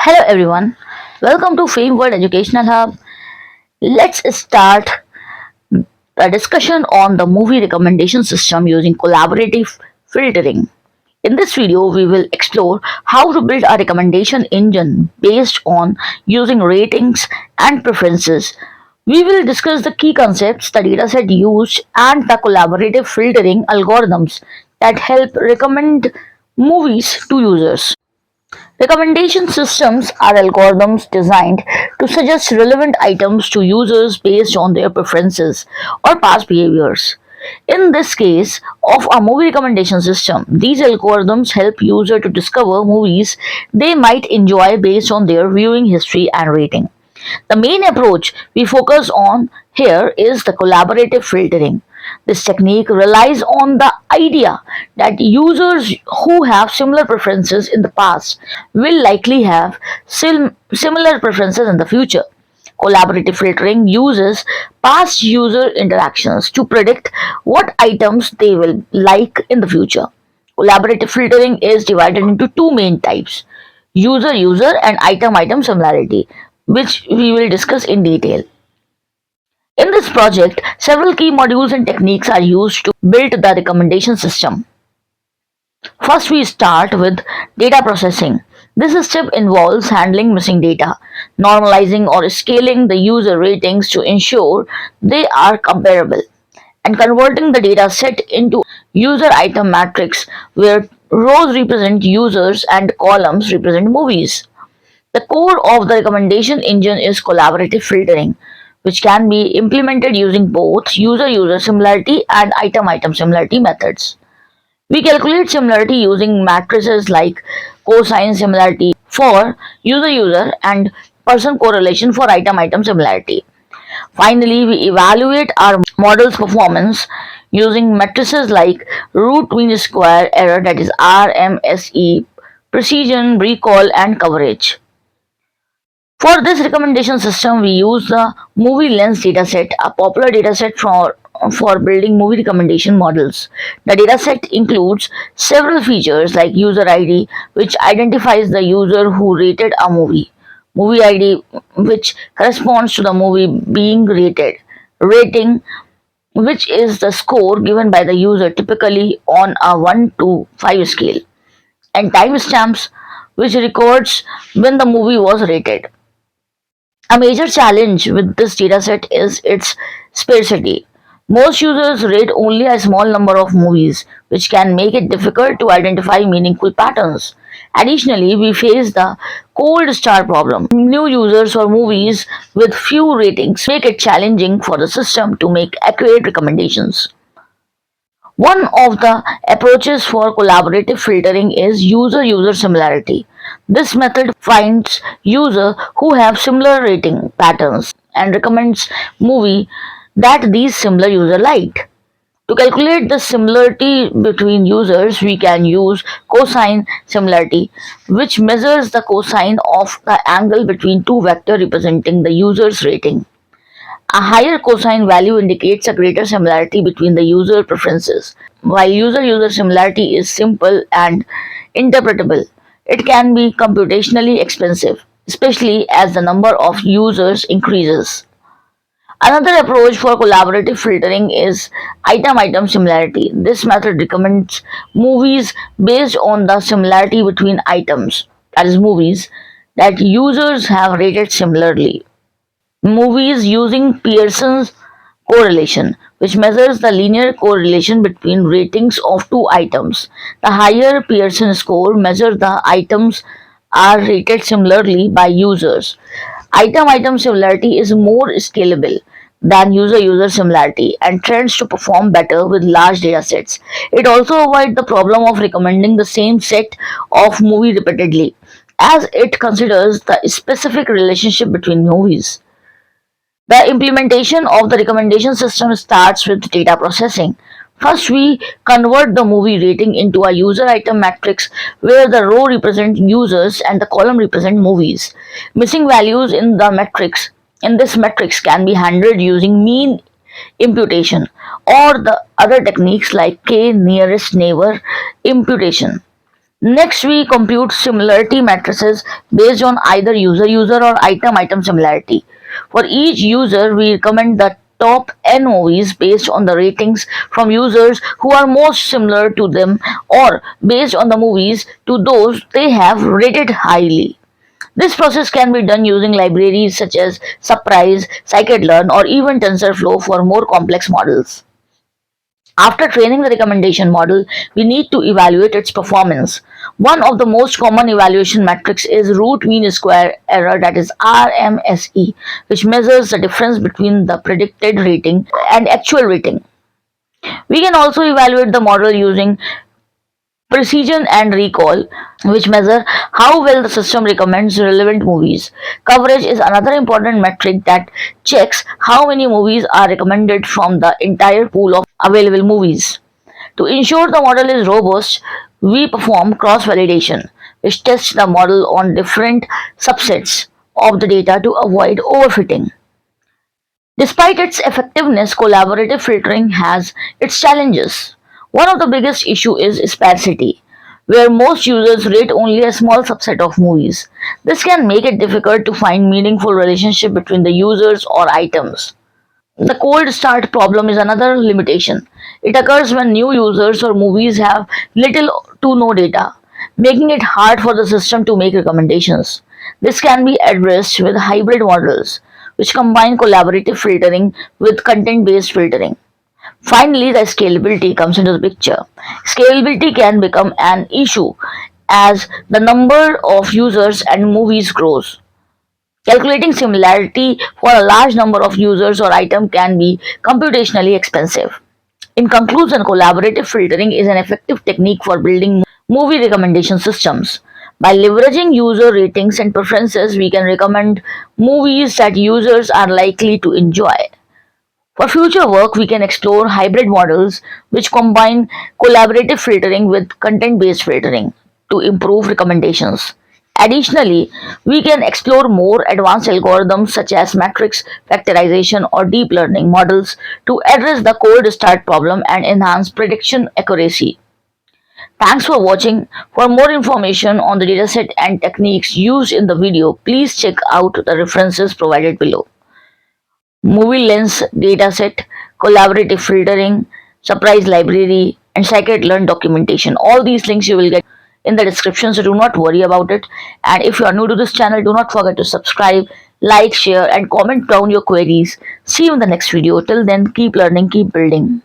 Hello everyone, welcome to Fame World Educational Hub. Let's start a discussion on the movie recommendation system using collaborative filtering. In this video, we will explore how to build a recommendation engine based on using ratings and preferences. We will discuss the key concepts, the dataset used, and the collaborative filtering algorithms that help recommend movies to users. Recommendation systems are algorithms designed to suggest relevant items to users based on their preferences or past behaviors. In this case of a movie recommendation system, these algorithms help users to discover movies they might enjoy based on their viewing history and rating. The main approach we focus on here is the collaborative filtering. This technique relies on the idea that users who have similar preferences in the past will likely have similar preferences in the future. Collaborative filtering uses past user interactions to predict what items they will like in the future. Collaborative filtering is divided into two main types: user and item similarity, which we will discuss in detail. In this project, several key modules and techniques are used to build the recommendation system. First, we start with data processing. This step involves handling missing data, normalizing or scaling the user ratings to ensure they are comparable, and converting the data set into user item matrix where rows represent users and columns represent movies. The core of the recommendation engine is collaborative filtering, which can be implemented using both user similarity and item similarity methods. We calculate similarity using matrices like cosine similarity for user and person correlation for item similarity. Finally, we evaluate our model's performance using matrices like root mean square error, that is RMSE, precision, recall, and coverage. For this recommendation system, we use the Movie Lens dataset, a popular dataset for building movie recommendation models. The dataset includes several features like user ID, which identifies the user who rated a movie ID, which corresponds to the movie being rated, rating, which is the score given by the user typically on a 1 to 5 scale, and timestamps, which records when the movie was rated. A major challenge with this dataset is its sparsity. Most users rate only a small number of movies, which can make it difficult to identify meaningful patterns. Additionally, we face the cold star problem. New users or movies with few ratings make it challenging for the system to make accurate recommendations. One of the approaches for collaborative filtering is user similarity. This method finds users who have similar rating patterns and recommends movie that these similar users liked. To calculate the similarity between users, we can use cosine similarity, which measures the cosine of the angle between two vectors representing the user's rating. A higher cosine value indicates a greater similarity between the user preferences. While user similarity is simple and interpretable, it can be computationally expensive, especially as the number of users increases. Another approach for collaborative filtering is item similarity. This method recommends movies based on the similarity between items, that is, movies that users have rated similarly. Movies using Pearson's correlation, which measures the linear correlation between ratings of two items. The higher Pearson score measures the items are rated similarly by users. Item similarity is more scalable than user similarity and tends to perform better with large data sets. It also avoids the problem of recommending the same set of movie repeatedly, as it considers the specific relationship between movies. The implementation of the recommendation system starts with data processing. First, we convert the movie rating into a user item matrix where the row represents users and the column represents movies. Missing values in this matrix can be handled using mean imputation or the other techniques like k nearest neighbor imputation. Next, we compute similarity matrices based on either user-user or item-item similarity. For each user, we recommend the top n movies based on the ratings from users who are most similar to them or based on the movies to those they have rated highly. This process can be done using libraries such as Surprise, Scikit-learn, or even TensorFlow for more complex models. After training the recommendation model, we need to evaluate its performance. One of the most common evaluation metrics is root mean square error, that is RMSE, which measures the difference between the predicted rating and actual rating. We can also evaluate the model using precision and recall, which measure how well the system recommends relevant movies. Coverage is another important metric that checks how many movies are recommended from the entire pool of available movies. To ensure the model is robust, we perform cross validation, which tests the model on different subsets of the data to avoid overfitting. Despite its effectiveness, collaborative filtering has its challenges. One of the biggest issues is sparsity, where most users rate only a small subset of movies. This can make it difficult to find meaningful relationship between the users or items. The cold start problem is another limitation. It occurs when new users or movies have little to no data, making it hard for the system to make recommendations. This can be addressed with hybrid models, which combine collaborative filtering with content based filtering. Finally, the scalability comes into the picture. Scalability can become an issue as the number of users and movies grows. Calculating similarity for a large number of users or items can be computationally expensive. In conclusion, collaborative filtering is an effective technique for building movie recommendation systems. By leveraging user ratings and preferences, we can recommend movies that users are likely to enjoy. For future work, we can explore hybrid models which combine collaborative filtering with content based filtering to improve recommendations. Additionally, we can explore more advanced algorithms such as matrix factorization or deep learning models to address the cold start problem and enhance prediction accuracy. Thanks for watching. For more information on the dataset and techniques used in the video, please check out the references provided below. Movie Lens dataset, collaborative filtering, surprise library, and scikit-learn documentation. All these links you will get in the description, so do not worry about it. And if you are new to this channel, do not forget to subscribe, like, share, and comment down your queries. See you in the next video. Till then, keep learning, keep building.